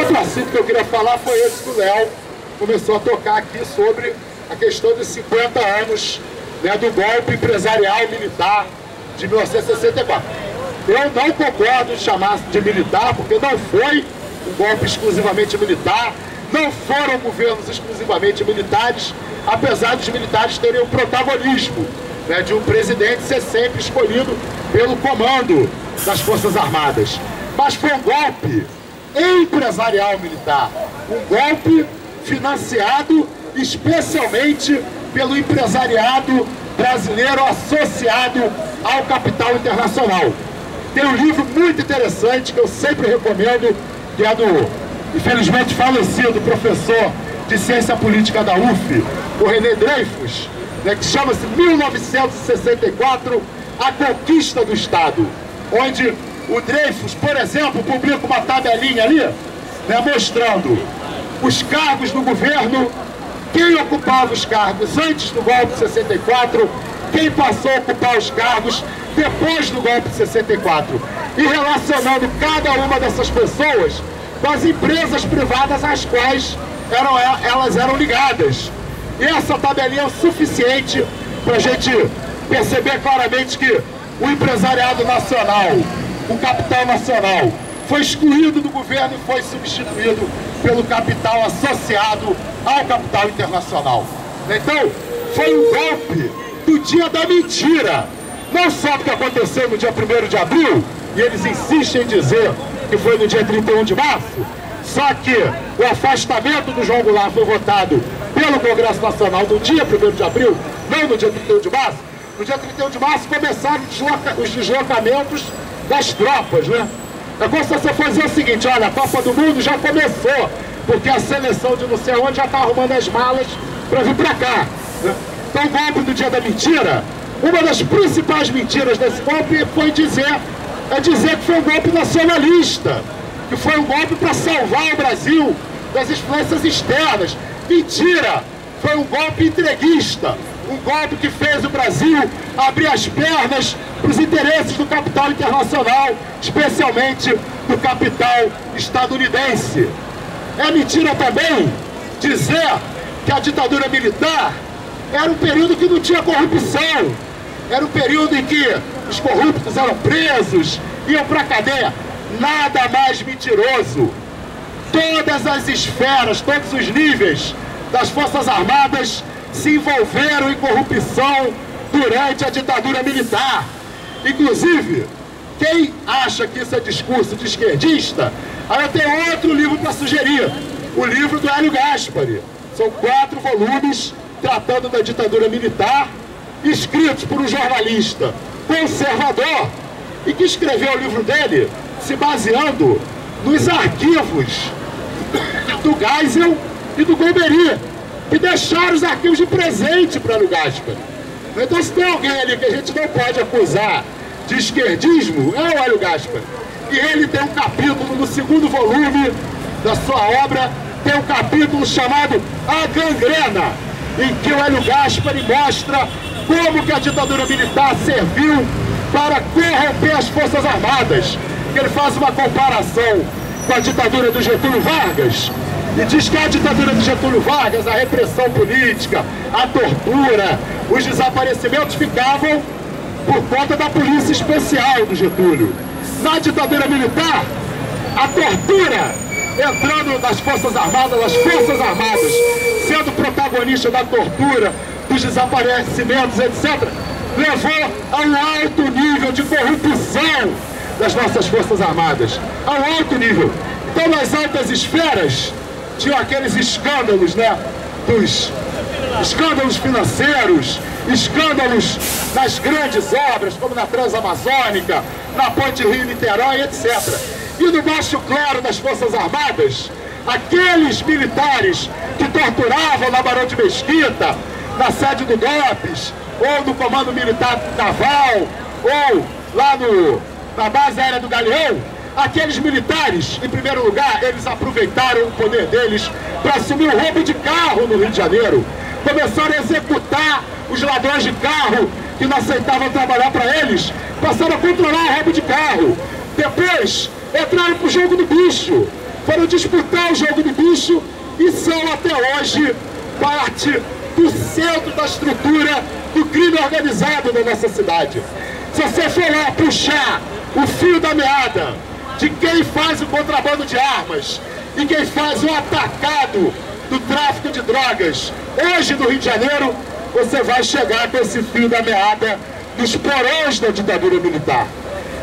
outro assunto que eu queria falar foi esse que o Léo começou a tocar aqui sobre a questão dos 50 anos, né, do golpe empresarial militar de 1964. Eu não concordo em chamar de militar, porque não foi um golpe exclusivamente militar, não foram governos exclusivamente militares, apesar dos militares terem o protagonismo, né, de um presidente ser sempre escolhido pelo comando das Forças Armadas. Mas foi um golpe empresarial militar, um golpe financiado especialmente pelo empresariado brasileiro associado ao capital internacional. Tem um livro muito interessante que eu sempre recomendo, que é do, infelizmente falecido, professor de Ciência Política da UF, o René Dreyfus, né, que chama-se 1964, A Conquista do Estado, onde o Dreyfus, por exemplo, publica uma tabelinha ali, né, mostrando os cargos do governo, quem ocupava os cargos antes do golpe de 64, quem passou a ocupar os cargos depois do golpe de 64, e relacionando cada uma dessas pessoas com as empresas privadas às quais elas eram ligadas. E essa tabelinha é o suficiente para a gente perceber claramente que o empresariado nacional, o capital nacional, foi excluído do governo e foi substituído pelo capital associado ao capital internacional. Então, foi um golpe do dia da mentira. Não só do que aconteceu no dia 1º de abril, e eles insistem em dizer que foi no dia 31 de março, só que o afastamento do João Goulart foi votado pelo Congresso Nacional no dia 1º de abril, não no dia 31 de março. No dia 31 de março começaram os deslocamentos das tropas, né? É como se você fazer o seguinte: olha, a Copa do Mundo já começou, porque a seleção de não sei onde já está arrumando as malas para vir para cá, né? Então, o golpe do dia da mentira, uma das principais mentiras desse golpe foi dizer que foi um golpe nacionalista, que foi um golpe para salvar o Brasil das influências externas. Mentira! Foi um golpe entreguista, um golpe que fez o Brasil abrir as pernas para os interesses do capital internacional, especialmente do capital estadunidense. É mentira também dizer que a ditadura militar era um período que não tinha corrupção, era um período em que os corruptos eram presos, iam para a cadeia. Nada mais mentiroso. Todas as esferas, todos os níveis das Forças Armadas se envolveram em corrupção durante a ditadura militar. Inclusive, quem acha que isso é discurso de esquerdista, aí eu tenho outro livro para sugerir, o livro do Hélio Gaspari. São 4 volumes tratando da ditadura militar, escritos por um jornalista conservador, e que escreveu o livro dele se baseando nos arquivos do Geisel e do Golbery, que deixaram os arquivos de presente para o Gaspari. Então, se tem alguém ali que a gente não pode acusar de esquerdismo, é o Hélio Gaspari. E ele tem um capítulo no 2º volume da sua obra, tem um capítulo chamado A Gangrena, em que o Hélio Gaspari mostra como que a ditadura militar serviu para corromper as Forças Armadas. Ele faz uma comparação com a ditadura do Getúlio Vargas e diz que a ditadura do Getúlio Vargas, a repressão política, a tortura, os desaparecimentos ficavam por conta da polícia especial do Getúlio. Na ditadura militar, a tortura entrando nas Forças Armadas, as Forças Armadas sendo protagonista da tortura, dos desaparecimentos, etc., levou a um alto nível de corrupção das nossas Forças Armadas, a um alto nível. Então, nas altas esferas, tinham aqueles escândalos, né, dos escândalos financeiros, escândalos nas grandes obras, como na Transamazônica, na Ponte Rio-Niterói, etc. E no baixo clero das Forças Armadas, aqueles militares que torturavam na Barão de Mesquita, na sede do GOPS, ou no Comando Militar Naval, ou lá na base aérea do Galeão, aqueles militares, em primeiro lugar, eles aproveitaram o poder deles para assumir o roubo de carro no Rio de Janeiro. Começaram a executar os ladrões de carro que não aceitavam trabalhar para eles, passaram a controlar o roubo de carro. Depois, entraram pro jogo do bicho, foram disputar o jogo de bicho e são até hoje parte do centro da estrutura do crime organizado na nossa cidade. Se você for lá puxar o fio da meada de quem faz o contrabando de armas e quem faz o atacado do tráfico de drogas hoje no Rio de Janeiro, você vai chegar com esse fio da meada dos porões da ditadura militar.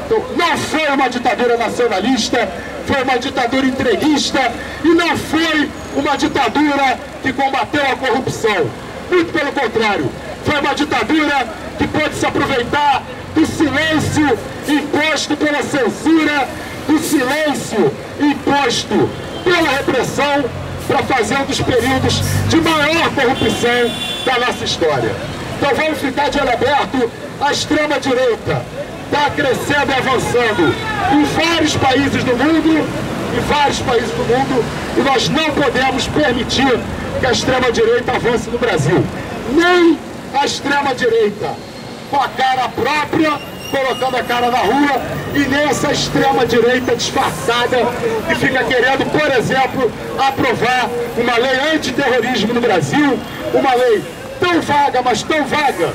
Então, não foi uma ditadura nacionalista, foi uma ditadura entreguista e não foi uma ditadura que combateu a corrupção. Muito pelo contrário, foi uma ditadura que pôde se aproveitar do silêncio imposto pela censura, do silêncio imposto pela repressão, para fazer um dos períodos de maior corrupção da nossa história. Então vamos ficar de olho aberto. A extrema-direita está crescendo e avançando em vários países do mundo, e nós não podemos permitir que a extrema-direita avance no Brasil. Nem a extrema-direita com a cara própria, colocando a cara na rua, e nem essa extrema-direita disfarçada que fica querendo, por exemplo, aprovar uma lei antiterrorismo no Brasil, uma lei tão vaga, mas tão vaga.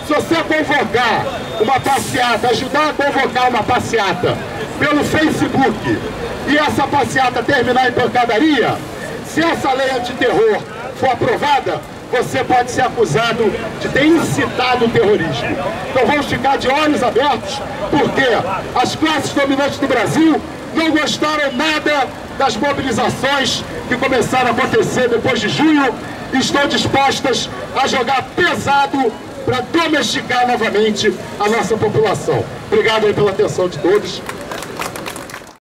Se você convocar uma passeata, ajudar a convocar uma passeata pelo Facebook e essa passeata terminar em pancadaria, se essa lei antiterror for aprovada, você pode ser acusado de ter incitado o terrorismo. Então vamos ficar de olhos abertos, porque as classes dominantes do Brasil não gostaram nada das mobilizações que começaram a acontecer depois de junho e estão dispostas a jogar pesado para domesticar novamente a nossa população. Obrigado aí pela atenção de todos.